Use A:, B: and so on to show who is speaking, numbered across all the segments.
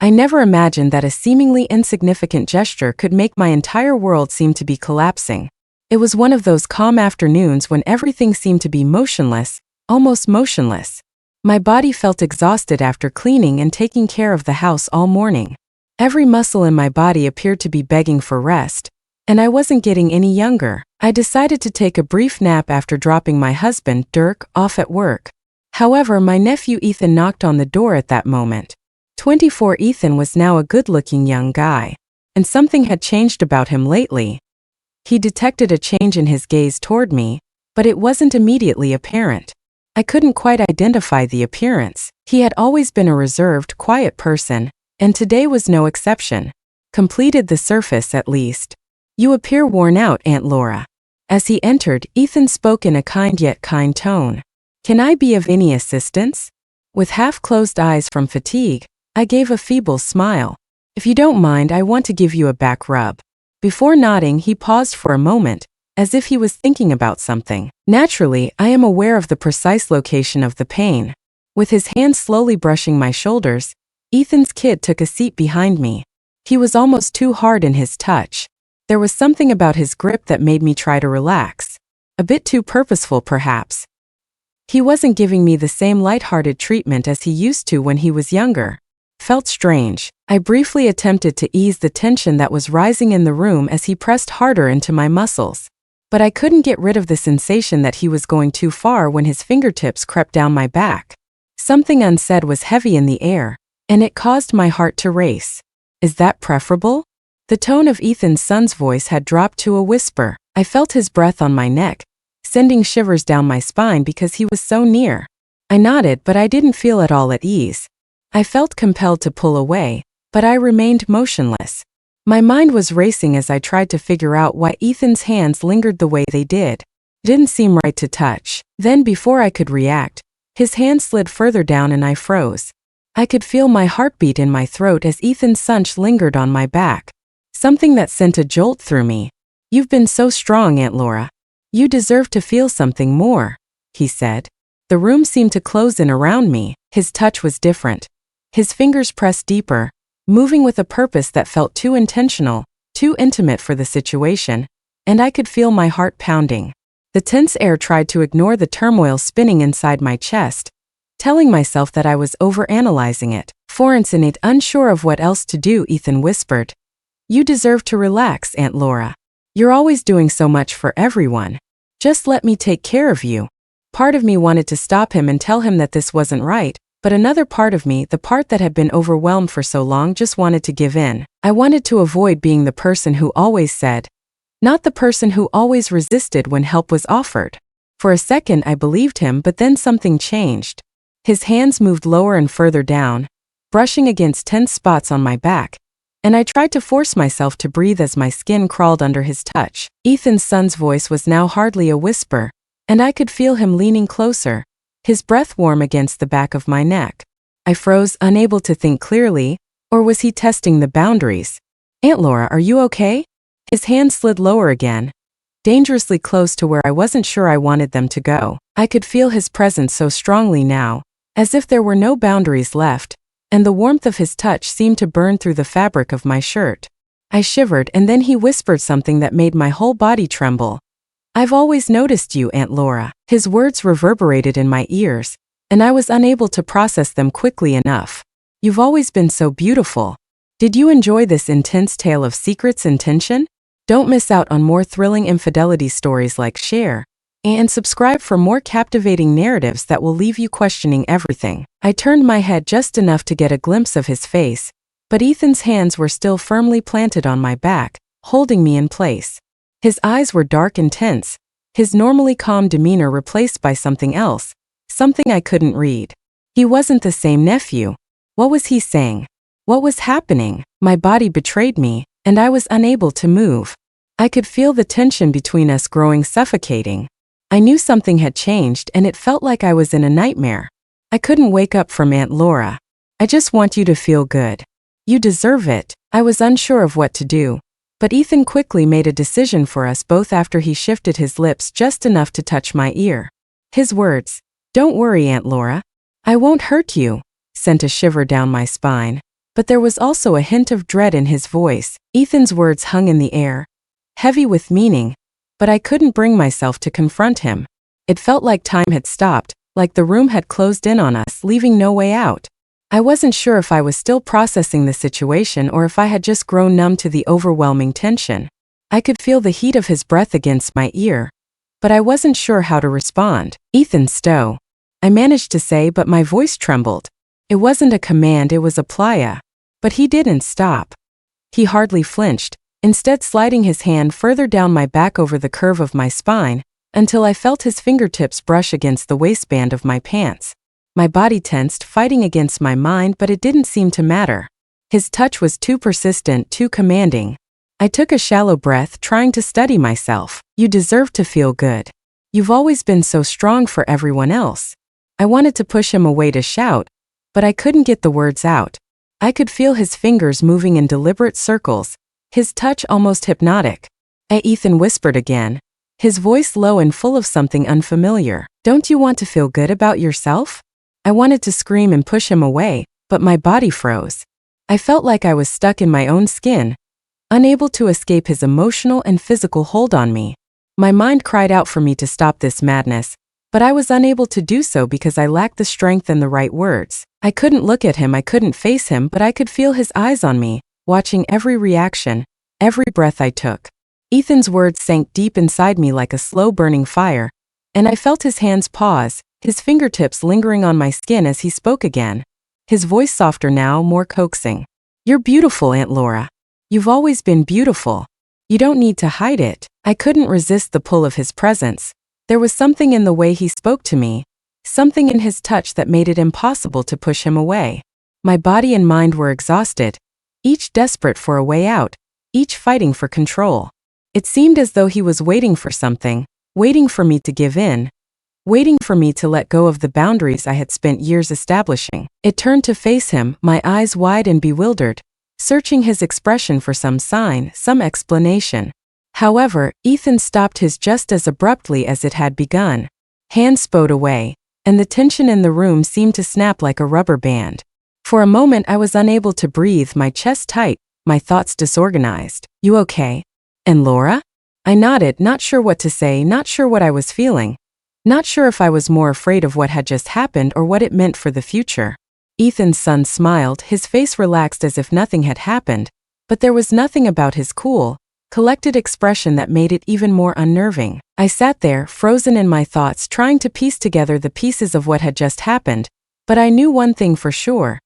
A: I never imagined that a seemingly insignificant gesture could make my entire world seem to be collapsing. It was one of those calm afternoons when everything seemed to be motionless, almost motionless. My body felt exhausted after cleaning and taking care of the house all morning. Every muscle in my body appeared to be begging for rest, and I wasn't getting any younger. I decided to take a brief nap after dropping my husband, Dirk, off at work. However, my nephew Ethan knocked on the door at that moment. 24 Ethan was now a good-looking young guy, and something had changed about him lately. He detected a change in his gaze toward me, but it wasn't immediately apparent. I couldn't quite identify the appearance. He had always been a reserved, quiet person, and today was no exception. Completed the surface at least. "You appear worn out, Aunt Laura." As he entered, Ethan spoke in a kind yet kind tone. "Can I be of any assistance?" With half-closed eyes from fatigue, I gave a feeble smile. "If you don't mind, I want to give you a back rub." Before nodding, he paused for a moment, as if he was thinking about something. Naturally, I am aware of the precise location of the pain. With his hand slowly brushing my shoulders, Ethan's kid took a seat behind me. He was almost too hard in his touch. There was something about his grip that made me try to relax. A bit too purposeful, perhaps. He wasn't giving me the same light-hearted treatment as he used to when he was younger. Felt strange. I briefly attempted to ease the tension that was rising in the room as he pressed harder into my muscles. But I couldn't get rid of the sensation that he was going too far when his fingertips crept down my back. Something unsaid was heavy in the air, and it caused my heart to race. "Is that preferable?" The tone of Ethan's son's voice had dropped to a whisper. I felt his breath on my neck, sending shivers down my spine because he was so near. I nodded, but I didn't feel at all at ease. I felt compelled to pull away, but I remained motionless. My mind was racing as I tried to figure out why Ethan's hands lingered the way they did. Didn't seem right to touch. Then, before I could react, his hand slid further down and I froze. I could feel my heartbeat in my throat as Ethan's sunch lingered on my back. Something that sent a jolt through me. "You've been so strong, Aunt Laura. You deserve to feel something more," he said. The room seemed to close in around me. His touch was different. His fingers pressed deeper, moving with a purpose that felt too intentional, too intimate for the situation, and I could feel my heart pounding. The tense air tried to ignore the turmoil spinning inside my chest, telling myself that I was overanalyzing it. For instant, unsure of what else to do, Ethan whispered. "You deserve to relax, Aunt Laura. You're always doing so much for everyone. Just let me take care of you." Part of me wanted to stop him and tell him that this wasn't right, but another part of me, the part that had been overwhelmed for so long, just wanted to give in. I wanted to avoid being the person who always said, not the person who always resisted when help was offered. For a second I believed him, but then something changed. His hands moved lower and further down, brushing against tense spots on my back, and I tried to force myself to breathe as my skin crawled under his touch. Ethan's son's voice was now hardly a whisper, and I could feel him leaning closer, his breath warm against the back of my neck. I froze, unable to think clearly, or was he testing the boundaries? "Aunt Laura, are you okay?" His hand slid lower again, dangerously close to where I wasn't sure I wanted them to go. I could feel his presence so strongly now, as if there were no boundaries left, and the warmth of his touch seemed to burn through the fabric of my shirt. I shivered, and then he whispered something that made my whole body tremble. "I've always noticed you, Aunt Laura." His words reverberated in my ears, and I was unable to process them quickly enough. "You've always been so beautiful." Did you enjoy this intense tale of secrets and tension? Don't miss out on more thrilling infidelity stories. Like, share, and subscribe for more captivating narratives that will leave you questioning everything. I turned my head just enough to get a glimpse of his face, but Ethan's hands were still firmly planted on my back, holding me in place. His eyes were dark and tense, his normally calm demeanor replaced by something else, something I couldn't read. He wasn't the same nephew. What was he saying? What was happening? My body betrayed me, and I was unable to move. I could feel the tension between us growing suffocating. I knew something had changed, and it felt like I was in a nightmare. I couldn't wake up from Aunt Laura. "I just want you to feel good. You deserve it." I was unsure of what to do, but Ethan quickly made a decision for us both after he shifted his lips just enough to touch my ear. His words, "Don't worry, Aunt Laura. I won't hurt you," sent a shiver down my spine. But there was also a hint of dread in his voice. Ethan's words hung in the air, heavy with meaning, but I couldn't bring myself to confront him. It felt like time had stopped, like the room had closed in on us, leaving no way out. I wasn't sure if I was still processing the situation or if I had just grown numb to the overwhelming tension. I could feel the heat of his breath against my ear, but I wasn't sure how to respond. "Ethan Stowe," I managed to say, but my voice trembled. It wasn't a command, it was a plea. But he didn't stop. He hardly flinched, instead sliding his hand further down my back over the curve of my spine, until I felt his fingertips brush against the waistband of my pants. My body tensed, fighting against my mind, but it didn't seem to matter. His touch was too persistent, too commanding. I took a shallow breath, trying to steady myself. "You deserve to feel good. You've always been so strong for everyone else." I wanted to push him away to shout, but I couldn't get the words out. I could feel his fingers moving in deliberate circles, his touch almost hypnotic. Ethan whispered again, his voice low and full of something unfamiliar. "Don't you want to feel good about yourself?" I wanted to scream and push him away, but my body froze. I felt like I was stuck in my own skin, unable to escape his emotional and physical hold on me. My mind cried out for me to stop this madness, but I was unable to do so because I lacked the strength and the right words. I couldn't look at him, I couldn't face him, but I could feel his eyes on me, watching every reaction, every breath I took. Ethan's words sank deep inside me like a slow-burning fire, and I felt his hands pause, his fingertips lingering on my skin as he spoke again. His voice softer now, more coaxing. "You're beautiful, Aunt Laura. You've always been beautiful. You don't need to hide it." I couldn't resist the pull of his presence. There was something in the way he spoke to me, something in his touch that made it impossible to push him away. My body and mind were exhausted, each desperate for a way out, each fighting for control. It seemed as though he was waiting for something, waiting for me to give in, waiting for me to let go of the boundaries I had spent years establishing. It turned to face him, my eyes wide and bewildered, searching his expression for some sign, some explanation. However, Ethan stopped his just as abruptly as it had begun. Hands sped away, and the tension in the room seemed to snap like a rubber band. For a moment I was unable to breathe, my chest tight, my thoughts disorganized. "You okay? And Laura?" I nodded, not sure what to say, not sure what I was feeling, not sure if I was more afraid of what had just happened or what it meant for the future. Ethan's son smiled, his face relaxed as if nothing had happened, but there was nothing about his cool, collected expression that made it even more unnerving. I sat there, frozen in my thoughts, trying to piece together the pieces of what had just happened, but I knew one thing for sure.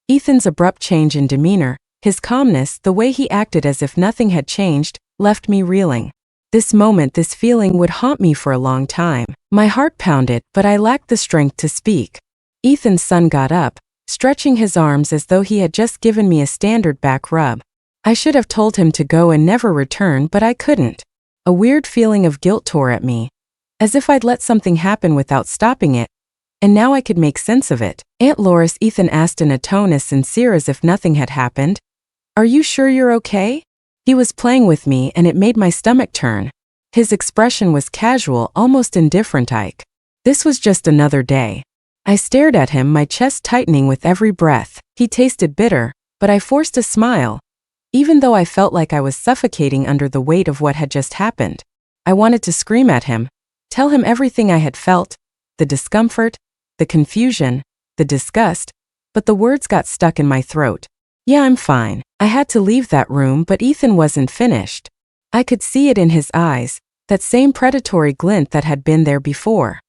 A: Ethan's abrupt change in demeanor, his calmness, the way he acted as if nothing had changed, left me reeling. This moment, this feeling would haunt me for a long time. My heart pounded, but I lacked the strength to speak. Ethan's son got up, stretching his arms as though he had just given me a standard back rub. I should have told him to go and never return, but I couldn't. A weird feeling of guilt tore at me, as if I'd let something happen without stopping it, and now I could make sense of it. "Aunt Loris," Ethan asked in a tone as sincere as if nothing had happened, "are you sure you're okay?" He was playing with me and it made my stomach turn. His expression was casual, almost indifferent. This was just another day. I stared at him, my chest tightening with every breath. He tasted bitter, but I forced a smile, even though I felt like I was suffocating under the weight of what had just happened. I wanted to scream at him, tell him everything I had felt, the discomfort, the confusion, the disgust, but the words got stuck in my throat. "Yeah, I'm fine." I had to leave that room, but Ethan wasn't finished. I could see it in his eyes, that same predatory glint that had been there before.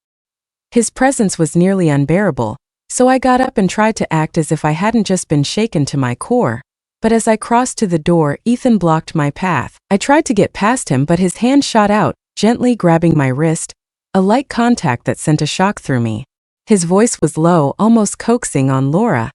A: His presence was nearly unbearable, so I got up and tried to act as if I hadn't just been shaken to my core. But as I crossed to the door, Ethan blocked my path. I tried to get past him, but his hand shot out, gently grabbing my wrist, a light contact that sent a shock through me. His voice was low, almost coaxing, "On Laura."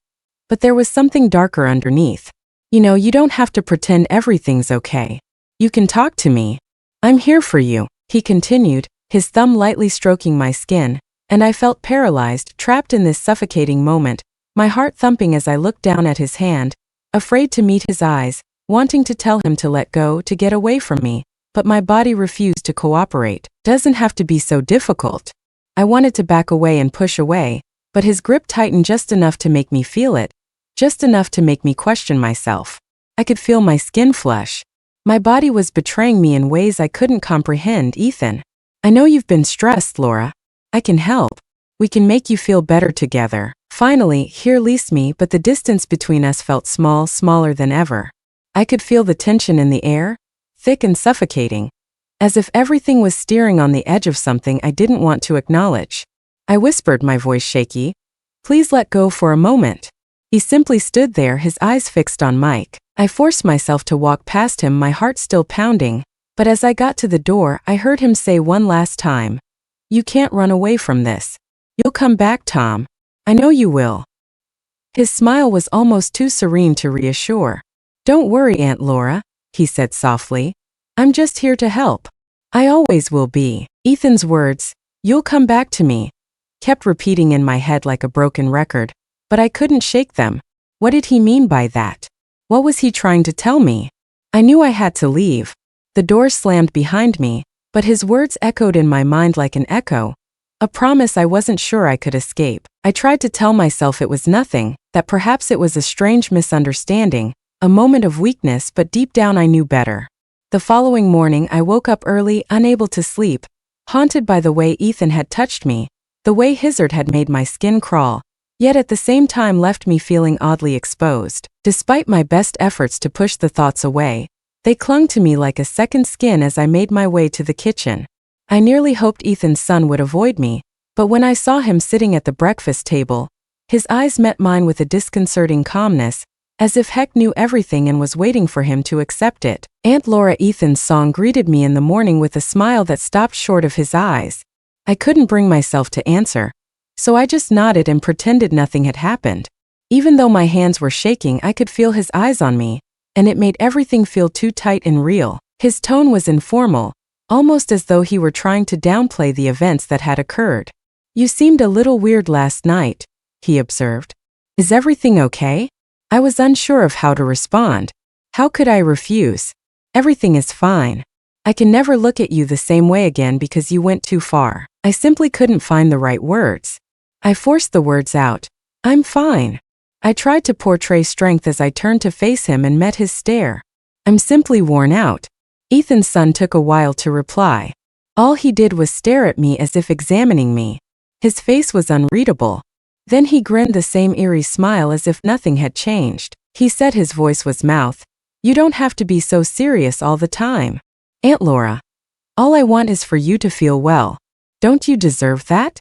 A: But there was something darker underneath. "You know, you don't have to pretend everything's okay. You can talk to me. I'm here for you," he continued, his thumb lightly stroking my skin, and I felt paralyzed, trapped in this suffocating moment, my heart thumping as I looked down at his hand, afraid to meet his eyes, wanting to tell him to let go, to get away from me, but my body refused to cooperate. "Doesn't have to be so difficult." I wanted to back away and push away, but his grip tightened just enough to make me feel it, just enough to make me question myself. I could feel my skin flush. My body was betraying me in ways I couldn't comprehend. Ethan, I know you've been stressed, Laura. I can help. We can make you feel better together. Finally, he released me, but the distance between us felt smaller than ever. I could feel the tension in the air, thick and suffocating, as if everything was steering on the edge of something I didn't want to acknowledge. I whispered, my voice shaky, "Please let go for a moment." He simply stood there, his eyes fixed on Mike. I forced myself to walk past him, my heart still pounding, but as I got to the door, I heard him say one last time, "You can't run away from this. You'll come back, Tom. I know you will." His smile was almost too serene to reassure. "Don't worry, Aunt Laura," he said softly. "I'm just here to help. I always will be." Ethan's words, "You'll come back to me," kept repeating in my head like a broken record, but I couldn't shake them. What did he mean by that? What was he trying to tell me? I knew I had to leave. The door slammed behind me, but his words echoed in my mind like an echo, a promise I wasn't sure I could escape. I tried to tell myself it was nothing, that perhaps it was a strange misunderstanding, a moment of weakness, but deep down I knew better. The following morning I woke up early, unable to sleep, haunted by the way Ethan had touched me, the way his hurt had made my skin crawl, yet at the same time left me feeling oddly exposed. Despite my best efforts to push the thoughts away, they clung to me like a second skin as I made my way to the kitchen. I nearly hoped Ethan's son would avoid me, but when I saw him sitting at the breakfast table, his eyes met mine with a disconcerting calmness, as if Heck knew everything and was waiting for him to accept it. Aunt Laura, Ethan's song, greeted me in the morning with a smile that stopped short of his eyes. I couldn't bring myself to answer, so I just nodded and pretended nothing had happened. Even though my hands were shaking, I could feel his eyes on me, and it made everything feel too tight and real. His tone was informal, almost as though he were trying to downplay the events that had occurred. "You seemed a little weird last night," he observed. "Is everything okay?" I was unsure of how to respond. How could I refuse? "Everything is fine. I can never look at you the same way again because you went too far." I simply couldn't find the right words. I forced the words out. "I'm fine." I tried to portray strength as I turned to face him and met his stare. "I'm simply worn out." Ethan's son took a while to reply. All he did was stare at me as if examining me. His face was unreadable. Then he grinned, the same eerie smile as if nothing had changed. He said, his voice was mouth, "You don't have to be so serious all the time. Aunt Laura, all I want is for you to feel well. Don't you deserve that?"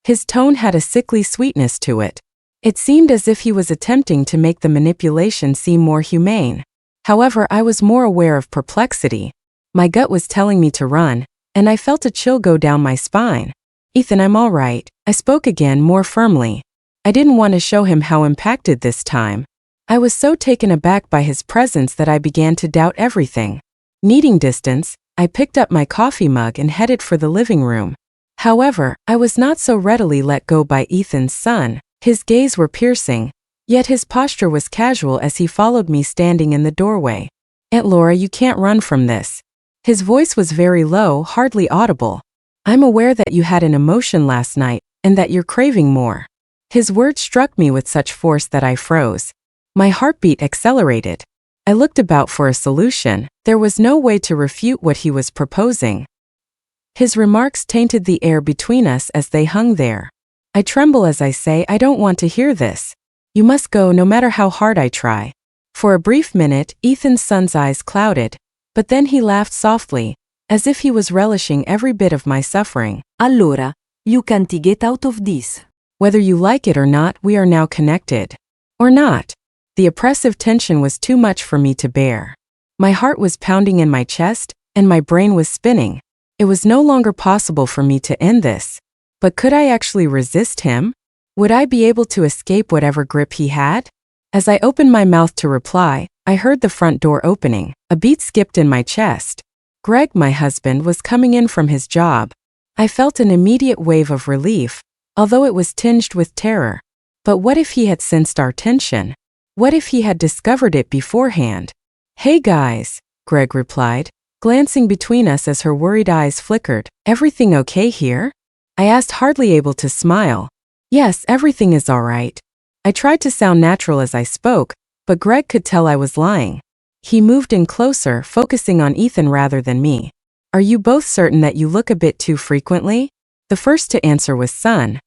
A: His tone had a sickly sweetness to it. It seemed as if he was attempting to make the manipulation seem more humane. However, I was more aware of perplexity. My gut was telling me to run, and I felt a chill go down my spine. "Ethan, I'm all right," I spoke again, more firmly. I didn't want to show him how impacted this time. I was so taken aback by his presence that I began to doubt everything. Needing distance, I picked up my coffee mug and headed for the living room. However, I was not so readily let go by Ethan's son. His gaze were piercing, yet his posture was casual as he followed me, standing in the doorway. "Aunt Laura, you can't run from this." His voice was very low, hardly audible. "I'm aware that you had an emotion last night, and that you're craving more." His words struck me with such force that I froze. My heartbeat accelerated. I looked about for a solution. There was no way to refute what he was proposing. His remarks tainted the air between us as they hung there. I tremble as I say, "I don't want to hear this. You must go no matter how hard I try." For a brief minute, Ethan's son's eyes clouded, but then he laughed softly, as if he was relishing every bit of my suffering.
B: "Allora, you can't get out of this.
A: Whether you like it or not, we are now connected." Or not. The oppressive tension was too much for me to bear. My heart was pounding in my chest, and my brain was spinning. It was no longer possible for me to end this. But could I actually resist him? Would I be able to escape whatever grip he had? As I opened my mouth to reply, I heard the front door opening. A beat skipped in my chest. Greg, my husband, was coming in from his job. I felt an immediate wave of relief, although it was tinged with terror. But what if he had sensed our tension? What if he had discovered it beforehand? "Hey guys," Greg replied, glancing between us as her worried eyes flickered. "Everything okay here?" I asked, hardly able to smile. "Yes, everything is all right. I tried to sound natural as I spoke, but Greg could tell I was lying. He moved in closer, focusing on Ethan rather than me. Are you both certain that you look a bit too frequently? The first to answer was Son.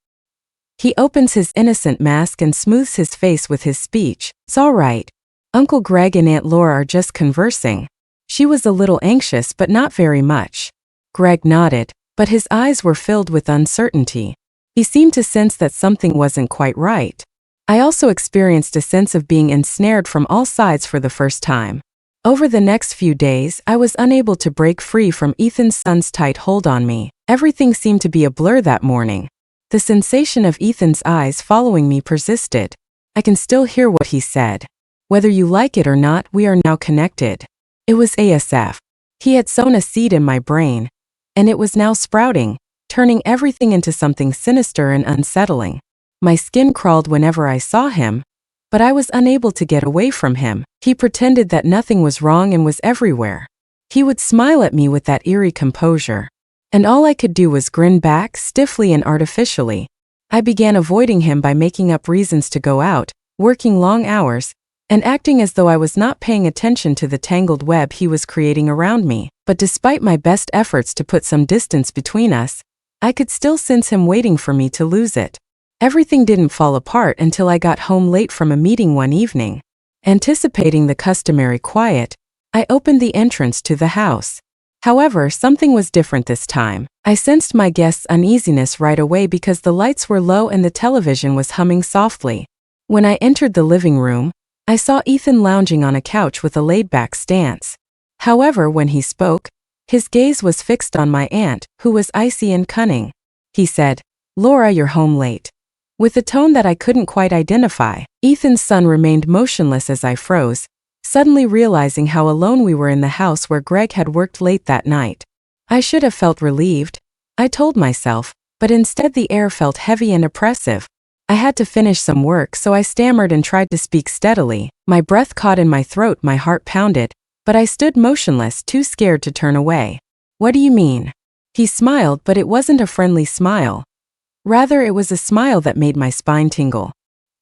A: He opens his innocent mask and smooths his face with his speech. It's all right. Uncle Greg and Aunt Laura are just conversing. She was a little anxious but not very much. Greg nodded, but his eyes were filled with uncertainty. He seemed to sense that something wasn't quite right. I also experienced a sense of being ensnared from all sides for the first time. Over the next few days, I was unable to break free from Ethan's son's tight hold on me. Everything seemed to be a blur that morning. The sensation of Ethan's eyes following me persisted. I can still hear what he said. Whether you like it or not, we are now connected. It was ASF. He had sown a seed in my brain, and it was now sprouting, turning everything into something sinister and unsettling. My skin crawled whenever I saw him, but I was unable to get away from him. He pretended that nothing was wrong and was everywhere. He would smile at me with that eerie composure, and all I could do was grin back stiffly and artificially. I began avoiding him by making up reasons to go out, working long hours, and acting as though I was not paying attention to the tangled web he was creating around me. But despite my best efforts to put some distance between us, I could still sense him waiting for me to lose it. Everything didn't fall apart until I got home late from a meeting one evening. Anticipating the customary quiet, I opened the entrance to the house. However, something was different this time. I sensed my guest's uneasiness right away because the lights were low and the television was humming softly. When I entered the living room, I saw Ethan lounging on a couch with a laid-back stance. However, when he spoke, his gaze was fixed on my aunt, who was icy and cunning. He said, "Laura, you're home late." With a tone that I couldn't quite identify. Ethan's son remained motionless as I froze, suddenly realizing how alone we were in the house where Greg had worked late that night. I should have felt relieved, I told myself, but instead the air felt heavy and oppressive. I had to finish some work, so I stammered and tried to speak steadily. My breath caught in my throat, my heart pounded, but I stood motionless, too scared to turn away. "What do you mean?" He smiled, but it wasn't a friendly smile. Rather, it was a smile that made my spine tingle.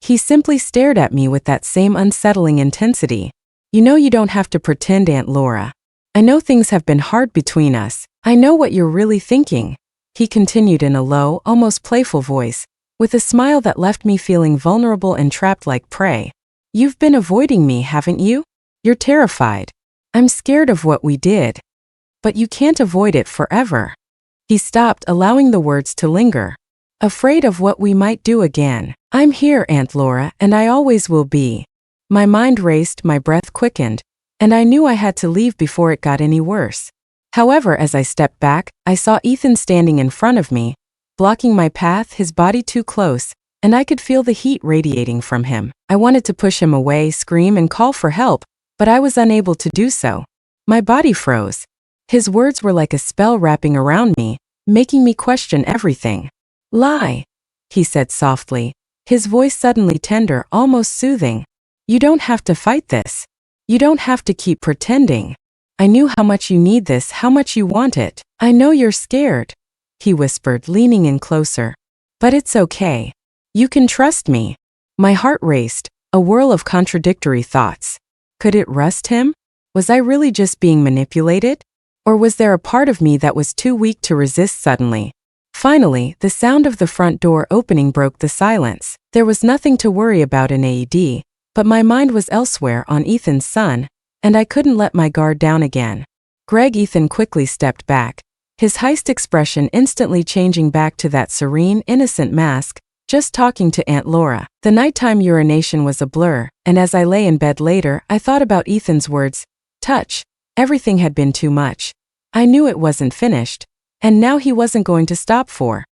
A: He simply stared at me with that same unsettling intensity. "You know you don't have to pretend, Aunt Laura. I know things have been hard between us. I know what you're really thinking," he continued in a low, almost playful voice, with a smile that left me feeling vulnerable and trapped like prey. "You've been avoiding me, haven't you? You're terrified. I'm scared of what we did. But you can't avoid it forever." He stopped, allowing the words to linger. "Afraid of what we might do again. I'm here, Aunt Laura, and I always will be." My mind raced, my breath quickened, and I knew I had to leave before it got any worse. However, as I stepped back, I saw Ethan standing in front of me, blocking my path, his body too close, and I could feel the heat radiating from him. I wanted to push him away, scream, and call for help, but I was unable to do so. My body froze. His words were like a spell wrapping around me, making me question everything. "Lie," he said softly, his voice suddenly tender, almost soothing. "You don't have to fight this. You don't have to keep pretending. I knew how much you need this, how much you want it. I know you're scared," he whispered, leaning in closer. "But it's okay. You can trust me." My heart raced, a whirl of contradictory thoughts. Could it rust him? Was I really just being manipulated? Or was there a part of me that was too weak to resist suddenly? Finally, the sound of the front door opening broke the silence. There was nothing to worry about in AED, but my mind was elsewhere on Ethan's son, and I couldn't let my guard down again. Ethan quickly stepped back, his heist expression instantly changing back to that serene, innocent mask, just talking to Aunt Laura. The nighttime urination was a blur, and as I lay in bed later, I thought about Ethan's words. Touch. Everything had been too much. I knew it wasn't finished, and now he wasn't going to stop for